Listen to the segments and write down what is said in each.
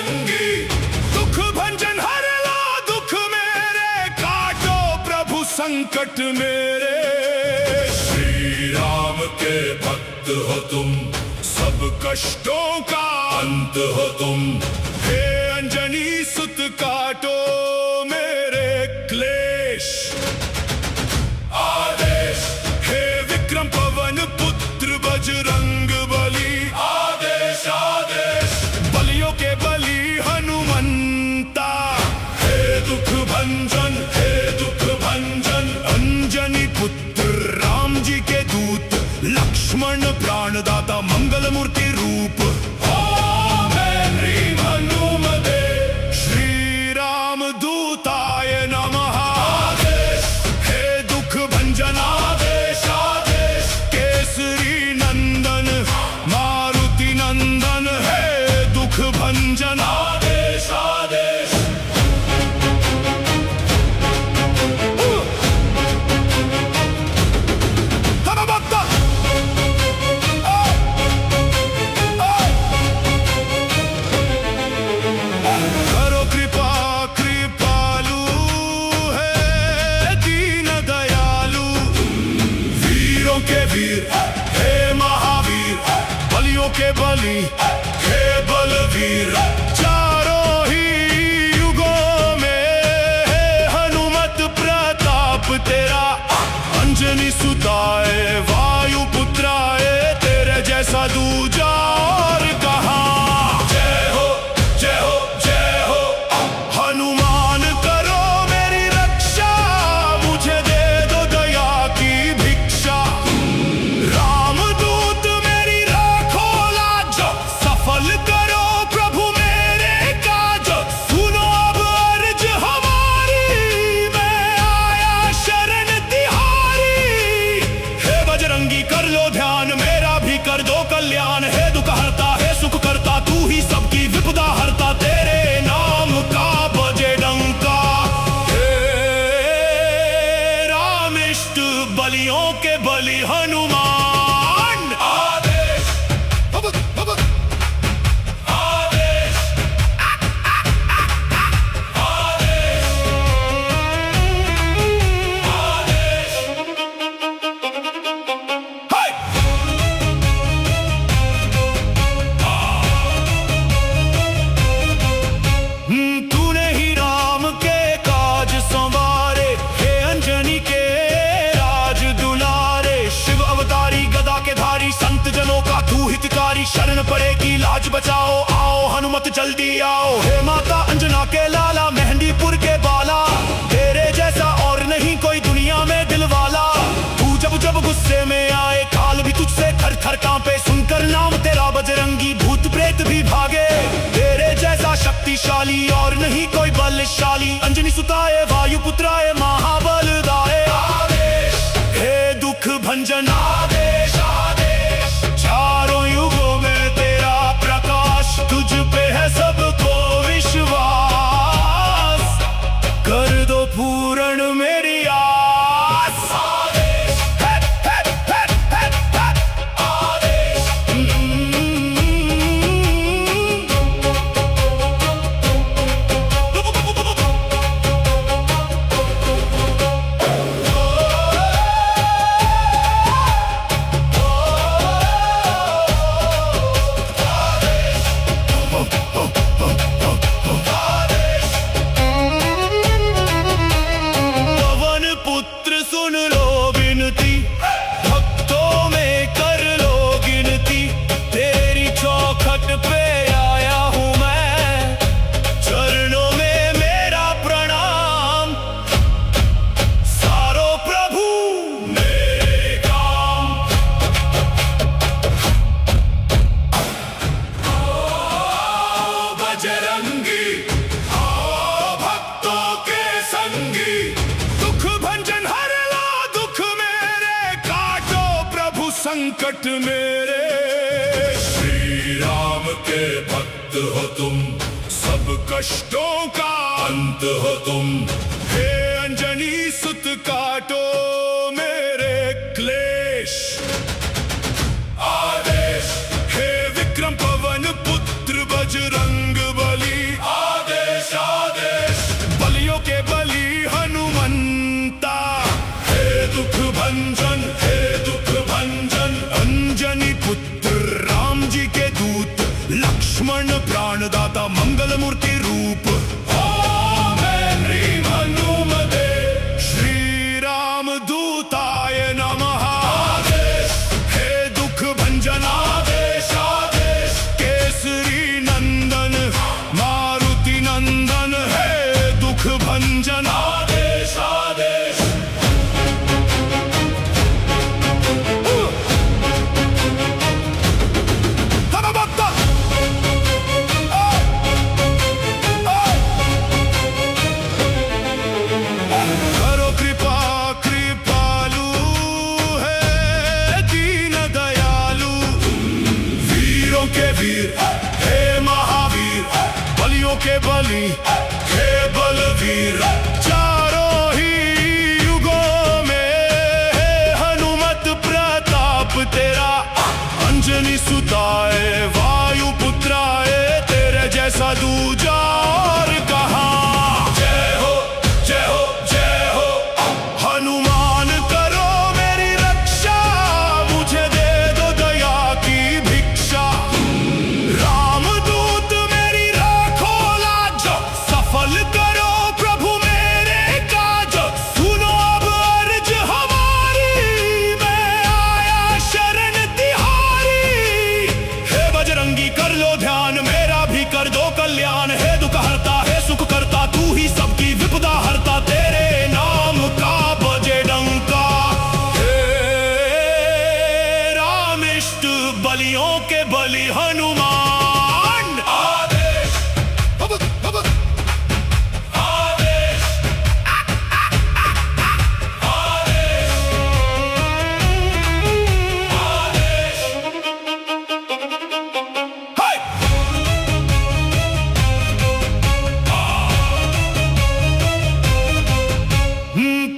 बजरंगी, दुख भंजन हर लो दुख मेरे, काटो प्रभु संकट मेरे। श्री राम के भक्त हो तुम, सब कष्टों का अंत हो तुम। हे अंजनी सुत काटो मेरे क्लेश। आदेश हे विक्रम पवन पुत्र बजरंग बली, आदेश आदेश बलियों के बलि हनुमंता। हे दुख भंजन, हे दुख भंजन, अंजनी पुत्र राम जी के दूत, लक्ष्मण प्राणदाता मंगल मूर्ति रूप। ओम ह्रीं हनुमते श्री राम दूताय नमः। आदेश हे दुख भंजन, आदेश आदेश केसरी नंदन मारुति नंदन, हे दुख भंजन आदेश आदेश। करो कृपा कृपालु है दीन दयालु, वीरों के वीर हे महावीर, बलियों के बलि हे बलवीर। चारों ही युगों में है हनुमत प्रताप तेरा, अंजनी सुताए वायु पुत्राए, तेरे जैसा दूजा और कहाँ। जय हो जय हो जय हो हनुमान, करो मेरी रक्षा, मुझे दे दो दया की भिक्षा। रामदूत मेरी राखो लाज, सफल करो प्रभु मेरे काज। सुनो अब अर्ज हमारी, मैं आया शरण तिहारी। हे बजरंगी कर लो ध्यान, मेरा भी कर दो कल्याण। हे दुख हरता है सुख करता, तू ही सबकी विपदा हरता, तेरे नाम का बजे डंका। हे रामिष्ट बलियों के बलि हनुमान। आदेश आदेश आदेश हाय। तूने ही राम के काज संवारे, हे अंजनी के राज दुलारे। शिव अवतारी गदा के धारी, संत जनों का तू हितकारी। शरण पड़ेगी लाज बचाओ, आओ हनुमत जल्दी आओ। हे माता अंजना के लाला, मेहंदीपुर के बाला, तेरे जैसा और नहीं कोई दुनिया में दिलवाला। तू जब जब गुस्से में आए, काल भी तुझसे थर थर कांपे। सुनकर नाम तेरा बजरंगी, भूत प्रेत भी भागे। तेरे जैसा शक्तिशाली और नहीं कोई बलशाली, अंजनी सुताए वायु पुत्राए महाबलदाय। आदेश हे दुख भंजन, आदेश आदेश चारों युगों में तेरा प्रकाश, तुझ पे है सबको विश्वास। कर दो पूर्ण मेरी आस। आदेश आदेश संकट मेरे। श्री राम के भक्त हो तुम, सब कष्टों का अंत हो तुम। हे अंजनी सुत काटो मेरे क्लेश। आदेश हे विक्रम पवन पुत्र बजरंग बली। भंजन आदेश आदेश। करो कृपा कृपालु है दीन दयालु, वीरों के वीर हे महावीर, बलियों के बलि हे बलवीर। चारों ही युगों में है हनुमत प्रताप तेरा, अंजनी सुताए वायु पुत्राए, तेरे जैसा दूजा और कहाँ। जय हो जय हो जय हो हनुमान, करो मेरी रक्षा, मुझे दे दो दया की भिक्षा। रामदूत मेरी राखो लाज, सफल करो प्रभु मेरे काज। सुनो अब अर्ज हमारी, मैं आया शरण तिहारी। हे बजरंगी कर लो ध्यान, मेरा भी कर दो कल्याण। हे दुख हरता है सुख करता, तू ही सबकी विपदा हरता, तेरे नाम का बजे डंका। हे रामिष्ट बलियों के बलि हनुमान, आदेश आदेश आदेश आदेश।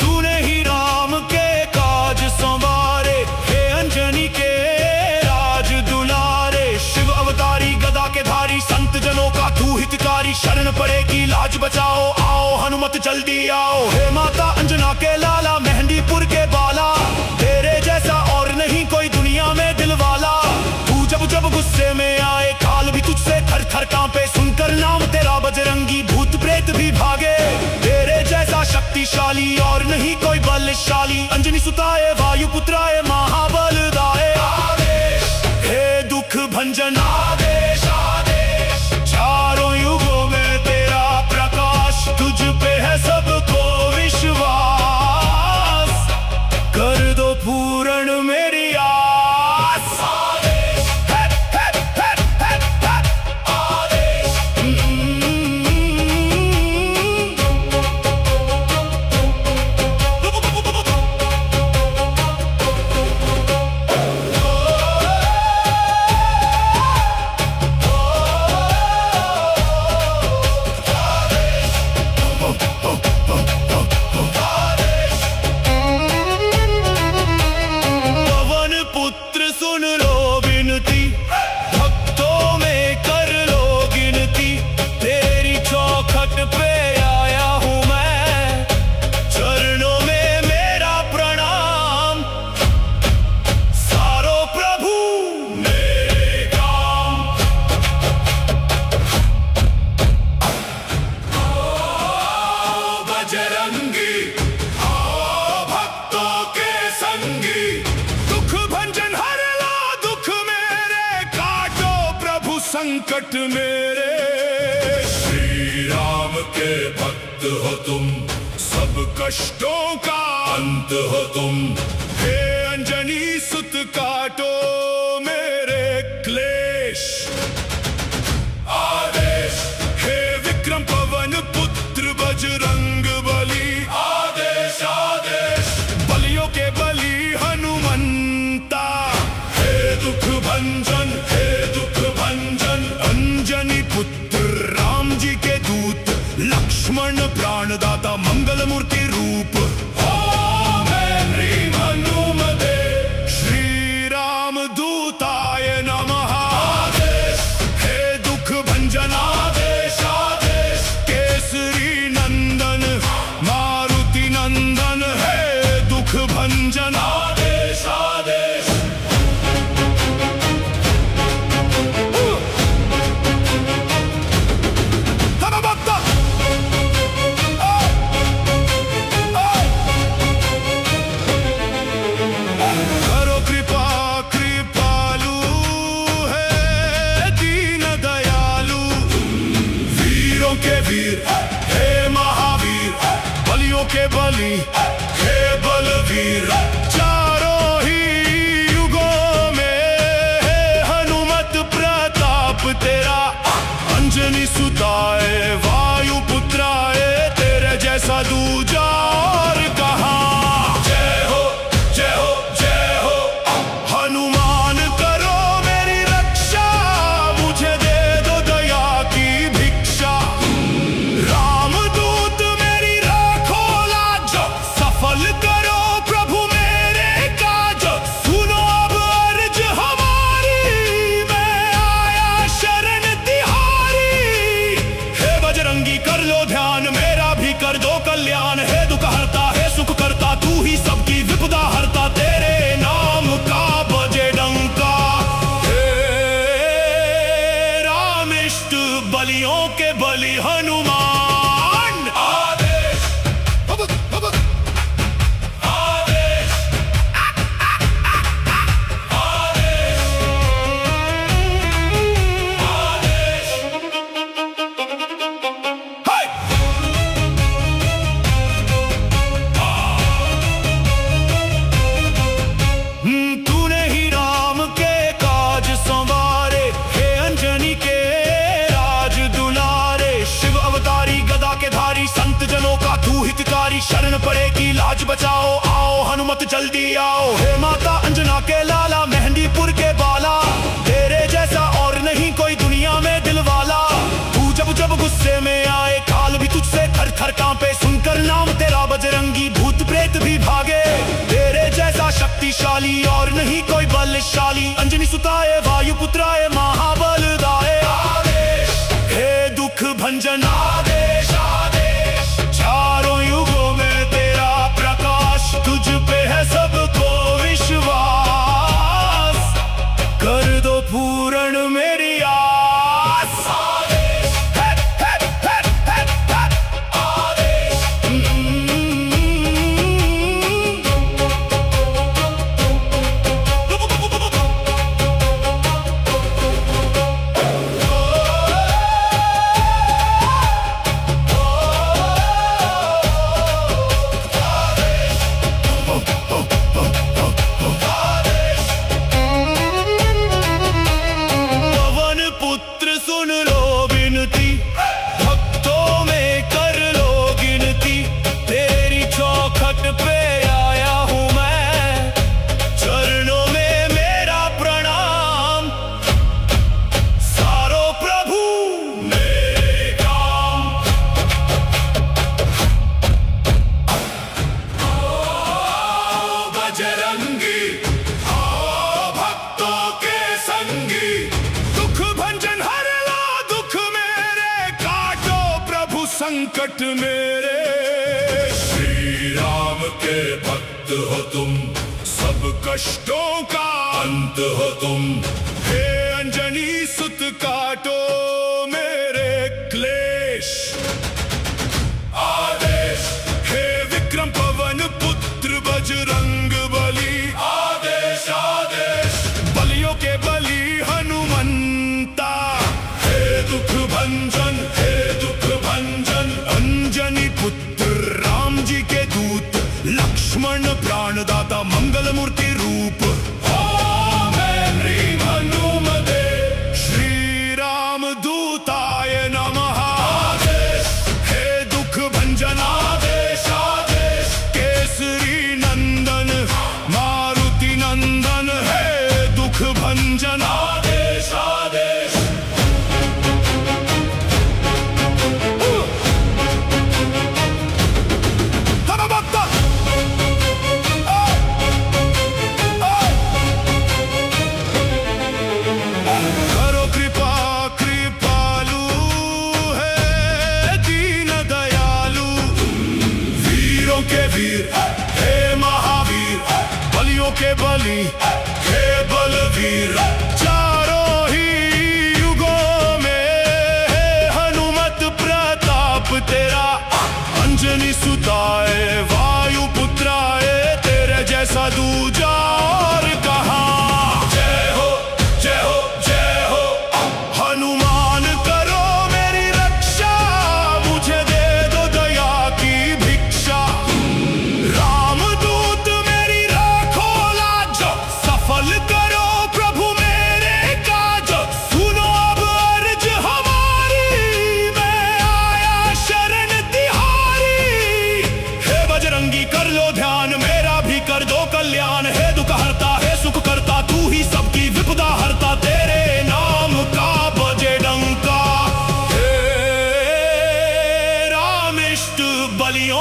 तूने ही राम के काज संवारे, हे अंजनी के राज दुलारे। शिव अवतारी गदा के धारी, संत जनों का तू हितकारी। शरण पड़ेगी लाज बचाओ, आओ हनुमत जल्दी आओ। हे माता अंजना के लाला, मेहंदीपुर के बाला, तेरे जैसा और नहीं कोई दुनिया में दिलवाला। तू जब जब गुस्से में आए, काल भी तुझसे थर थर कांपे। सुनकर नाम तेरा बजरंगी, भूत प्रेत भी भागे। तेरे जैसा शक्तिशाली और नहीं कोई बलशाली, अंजनी सुताए वायु पुत्राए महाबलदाए। आदेश हे दुख भंजन आदेश आदेश। चारों युगों में तेरा प्रकाश, तुझ पे है सबको विश्वास। कर दो पूर्ण मेरी आस। आदेश आदेश। पवन पुत्र सुन लो विनती, भक्तों में कर लो गिनती। तेरी चौखट पे आया हूँ मैं, चरणों में मेरा प्रणाम। सारो प्रभु मेरे काम। आओ बजरंगी, आओ भक्तों के संगी। दुख भंजन हर लो दुख मेरे, काटो प्रभु संकट मेरे। श्री राम के भक्त हो तुम, सब कष्टों का अंत हो तुम। हे अंजनी सुत काटो मेरे क्लेश। आदेश हे विक्रम पवन पुत्र बजरंग बली, आदेश आदेश। बलियों के बलि हनुमंता, हे दुख भंजन हे दुख भंजन। अंजनी पुत्र राम जी के दूत, लक्ष्मण प्राणदाता मंगल मूर्ति रूप। ओम ह्रीं हनुमते श्री राम दूताय नमः। आदेश हे दुख भंजन आदेश आदेश। केसरी नंदन मारुति नंदन, हे दुख भंजन आदेश आदेश। करो कृपा कृपालु है दीन दयालु, वीरों के वीर हे महावीर, बलियों के बलि हे बलवीर, चारों ही युगों में है हनुमत प्रताप तेरा। अंजनी सुताए वायु पुत्राए, तेरे जैसा दूजा और कहाँ। जय हो जय हो जय हो हनुमान, करो मेरी रक्षा, मुझे दे दो दया की भिक्षा। रामदूत मेरी राखो लाज, सफल करो प्रभु मेरे काज। सुनो अब अर्ज हमारी, मैं आया शरण तिहारी। हे बजरंगी कर लो ध्यान, मेरा भी कर दो कल्याण। हे दुख हरता है सुख करता, तू ही सबकी विपदा हरता। तेरे नाम का बजे डंका, हे रामिष्ट बलियों के बलि हनुमान। आदेश आदेश आदेश तूने ही राम के काज संवारे, हे अंजनी के राज दुलारे। शिव अवतारी गदा के धारी, संत जनों का तू हितकारी। शरण पड़ेगी लाज बचाओ, आओ हनुमत जल्दी आओ। हे माता अंजना के लाला, मेहंदीपुर के बाला, तेरे जैसा और नहीं कोई दुनिया में दिलवाला। तू जब जब गुस्से में आए, काल भी तुझसे थर थर कांपे। सुनकर नाम तेरा बजरंगी, भूत प्रेत भी भागे। तेरे जैसा शक्तिशाली और नहीं कोई बलशाली। अंजनी सुताए वायु पुत्राए, महाबल दाए। आदेश हे दुख भंजन, आदेश आदेश। चारों युगों में तेरा प्रकाश, तुझ पे है सबको विश्वास। कर दो पूर्ण मेरी आस। आदेश आदेश। पवन पुत्र सुन लो विनती, भक्तों में कर लो गिनती। तेरी चौखट पे आया हूँ मैं, चरणों में मेरा प्रणाम। सारो प्रभु मेरे काम। आओ बजरंगी, आओ भक्तों के संगी। दुख भंजन हर लो दुख मेरे, काटो प्रभु संकट मेरे। श्री राम के भक्त हो तुम, सब कष्टों का अंत हो तुम। हे अंजनी सुत काटो मेरे क्लेश। आदेश हे विक्रम पवन पुत्र बजरंग बली। आदेश आदेश बलियों के बलि हनुमंता। हे दुख भंजन, हे दुख भंजन। अंजनी पुत्र राम जी के दूत, लक्ष्मण प्राणदाता मंगल मूर्ति रूप। ओम ह्रीं हनुमते श्री राम दूताय नमः। आदेश हे दुख भंजन, आदेश आदेश। केसरी नंदन मारुति नंदन, हे दुख भंजन, आदेश आदेश। करो कृपा कृपालु, है दीन दयालु। वीरों के वीर हे महावीर, बलियों के बलि हे बलवीर। चारों ही युगों में है हनुमत प्रताप तेरा। अंजनी सुताए वायु पुत्राए, तेरे जैसा दूजा और कहाँ। जय हो जय हो जय हो हनुमान, करो मेरी रक्षा, मुझे दे दो दया की भिक्षा।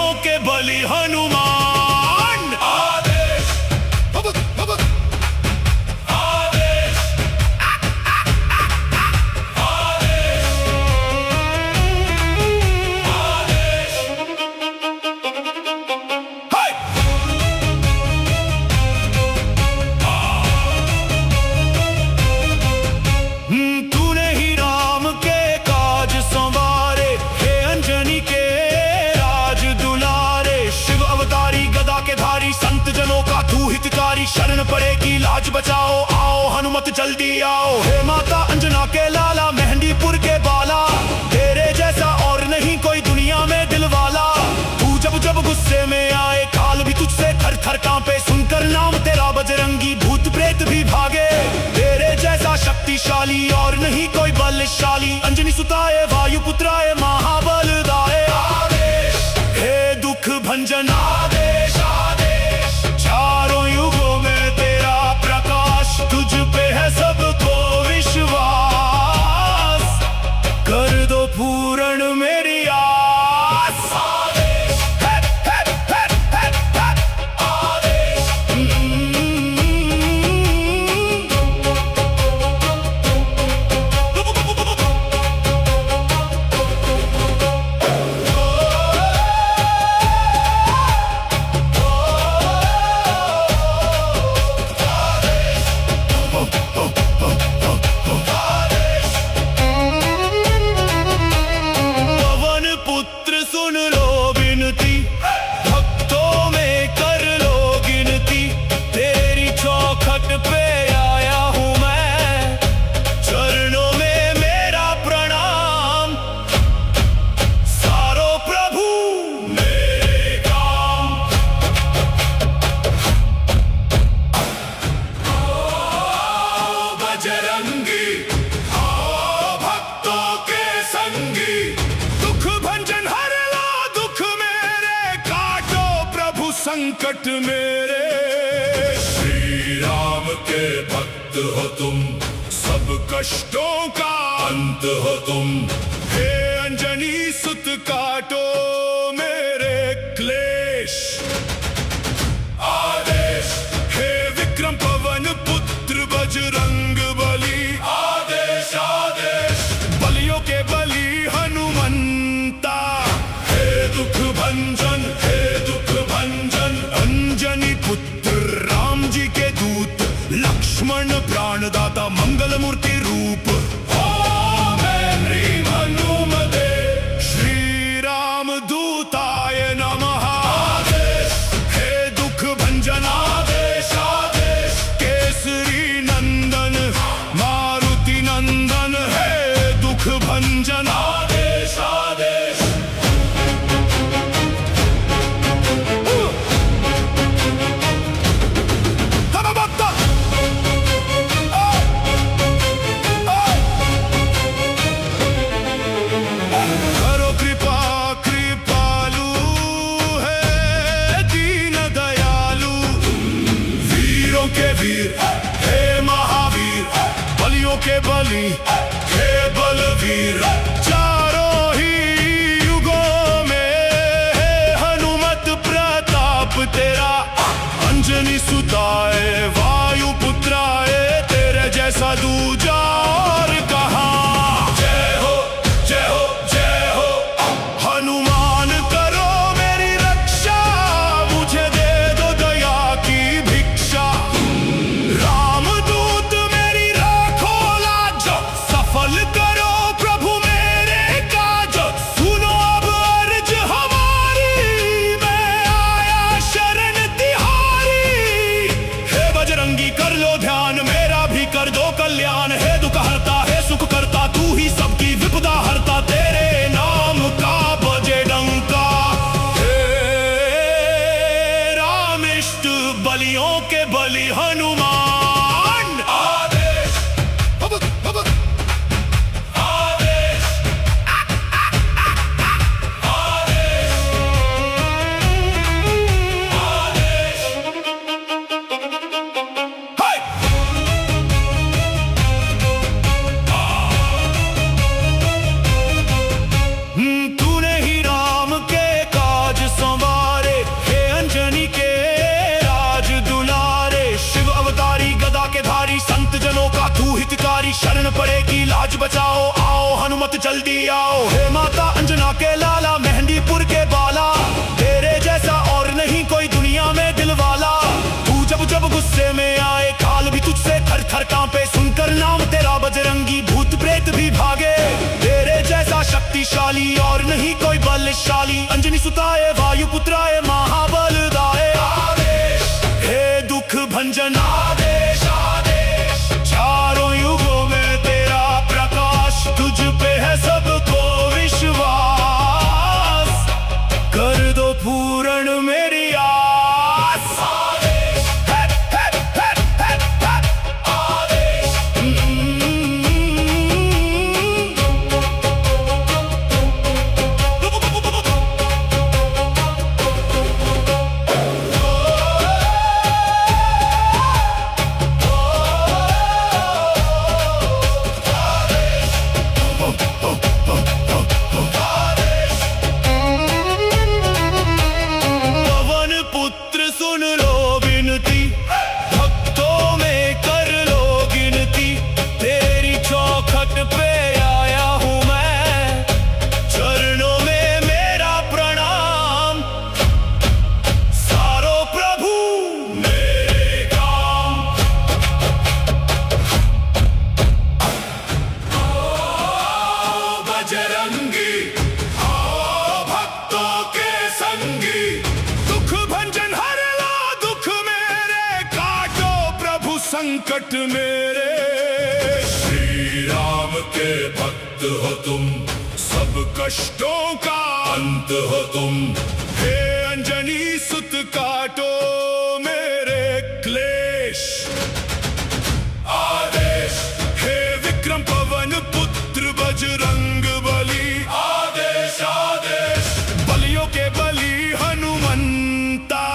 बलियों के बलि हनुमान। आदेश आदेश तूने ही राम के काज संवारे, हे अंजनी के राज दुलारे। शिव अवतारी गदा के धारी, संत जनों का तू हितकारी। शरण पड़ेगी लाज बचाओ, आओ हनुमत जल्दी आओ। हे माता अंजना के लाला, मेहंदीपुर के बाला, तेरे जैसा और नहीं कोई दुनिया में दिलवाला। तू जब जब गुस्से में आए, काल भी तुझसे थर थर कांपे। सुनकर नाम तेरा बजरंगी, भूत प्रेत भी भागे। तेरे जैसा शक्तिशाली और नहीं कोई बलशाली। अंजनी सुताए वायु पुत्राए महाबलदाए। आदेश हे दुख भंजन, आदेश आदेश। चारों युगों में तेरा प्रकाश, तुझ पे है सबको विश्वास। कर दो पूर्ण मेरी आस। आदेश आदेश। सुन लो विनती, भक्तों में कर लो गिनती। तेरी चौखट पे आया हूँ मैं, चरणों में मेरा प्रणाम। सारो प्रभु मेरे काम। आओ बजरंगी, आओ भक्तों के संगी। दुख भंजन हर लो दुख मेरे, काटो प्रभु संकट मेरे। श्री राम के भक्त हो तुम, सब कष्टों का अंत हो तुम। हे अंजनी सुत काटो मेरे क्लेश। आदेश हे विक्रम पवन पुत्र बजरंग बली। आदेश आदेश। बलियों के बलि हनुमंता, हे दुख भंजन, हे दुख भंजन। अंजनी पुत्र राम जी के दूत, लक्ष्मण प्राणदाता मंगल मूर्ति रूप। ओम ह्रीं हनुमते श्री राम दूताय नमः। आदेश हे दुख भंजन, आदेश आदेश। केसरी नंदन मारुति नंदन, हे दुख भंजन, आदेश आदेश। करो कृपा कृपालु, है दीन दयालु। वीरों के वीर हे महावीर, बलियों के बलि हे बलवीर। चारों ही युगों में है हनुमत प्रताप तेरा। अंजनी सुताए वायु पुत्राए, तेरे जैसा दूजा और कहाँ। जय हो जय हो जय हो हनुमान, करो मेरी रक्षा। मुझे दे दो दया की भिक्षा। रामदूत मेरी राखो लाज, सफल करो प्रभु मेरी बचाओ, आओ हनुमत जल्दी आओ। हे माता अंजना के लाला, मेहंदीपुर के बाला, तेरे जैसा और नहीं कोई दुनिया में दिलवाला। तू जब जब गुस्से में आए, काल भी तुझसे थर थर कांपे। सुनकर नाम तेरा बजरंगी, भूत प्रेत भी भागे। तेरे जैसा शक्तिशाली और नहीं कोई बलशाली। अंजनी सुताए, वायु पुत्राए, महाबलदाय आदेश। हे दुख भंजन आदेश आदेश। चारों युगों में तेरा प्रकाश, तुझ पे है सबको विश्वास। कर दो पूर्ण मेरी आस। आदेश है, आदेश। सुन लो विनती, भक्तों में कर लो गिनती। तेरी चौखट पे आया हूँ मैं, चरणों में मेरा प्रणाम। सारो प्रभु मेरे काम। आओ बजरंगी, आओ भक्तों के संगी। दुख भंजन संकट मेरे। श्री राम के भक्त हो तुम, सब कष्टों का अंत हो तुम। हे अंजनी सुत काटो मेरे क्लेश। आदेश। हे विक्रम पवन पुत्र बजरंग बली, आदेश आदेश। बलियों के बली हनुमंता,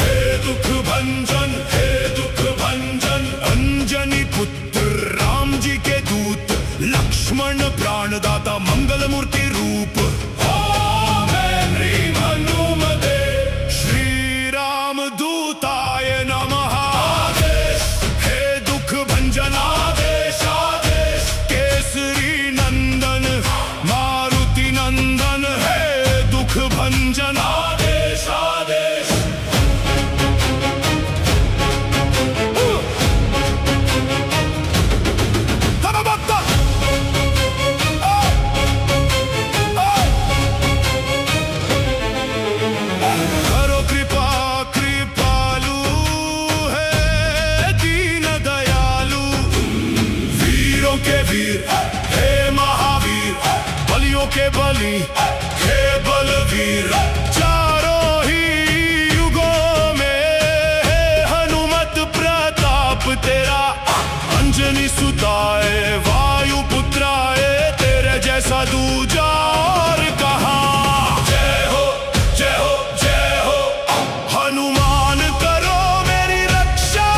हे दुख भंजन, हे दुख भंजन। अंजनी पुत्र राम जी के दूत, लक्ष्मण प्राणदाता, मंगल मूर्ति रूप। ओम ह्रीं हनुमते, श्री राम दूताय नमः। आदेश। हे दुख भंजन आदेश आदेश। केसरी नंदन मारुति नंदन, हे दुख भंजन आदेश आदेश। के वीर, हे महावीर, बलियों के बली, हे बलवीर। चारों ही युगों में है हनुमत प्रताप तेरा। अंजनी सुताए, वायु पुत्राए, तेरे जैसा दूजा और कहाँ। जय हो जय हो जय हो। हनुमान करो मेरी रक्षा,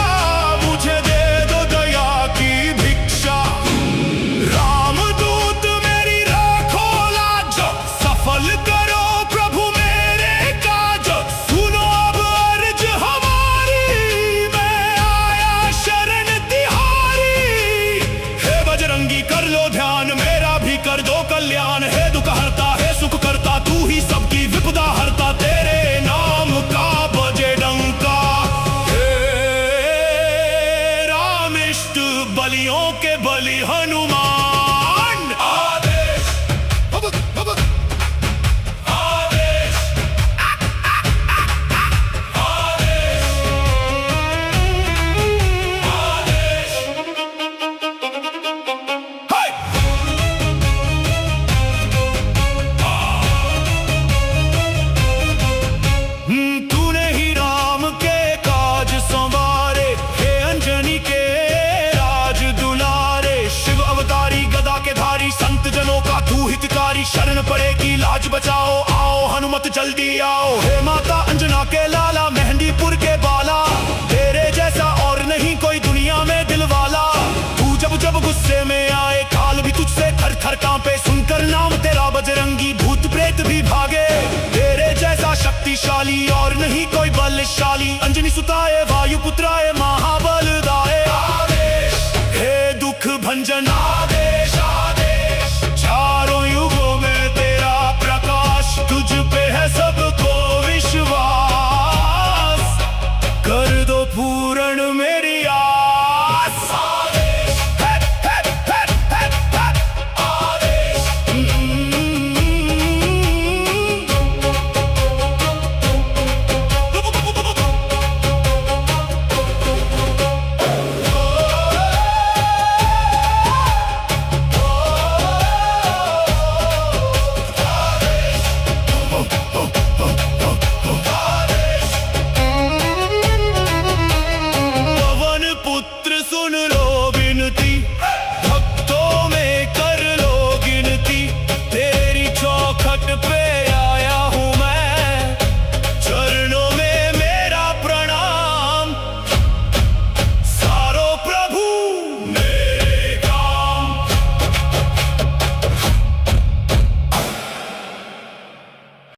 मुझे दे दो दया की भिक्षा। रामदूत मेरी राखो लाज, सफल करो प्रभु मेरे काज। सुनो अब अर्ज हमारी, मैं आया शरण तिहारी। हे बजरंगी कर लो ध्यान, मेरा भी कर दो कल्याण। हे दुख हरता, हे सुख करता, तू ही सबकी विपदा हरता। तेरे नाम का बजे डंका, हे रामिष्ट बलियों के बलि हनुमान। तूने ही राम के काज संवारे, हे अंजनी के राज दुलारे। शिव अवतारी गदा के धारी, संत जनों का तू हितकारी। शरण पड़ेगी लाज बचाओ, आओ हनुमत जल्दी आओ। हे माता अंजना के लाला, मेहंदीपुर के बाला, तेरे जैसा और नहीं कोई दुनिया में दिलवाला। तू जब जब गुस्से में आए, काल भी तुझसे थर थर कांपे। सुनकर नाम तेरा बजरंगी, भूत प्रेत भी भागे। तेरे जैसा शक्तिशाली और नहीं कोई बलशाली। अंजनी सुताए,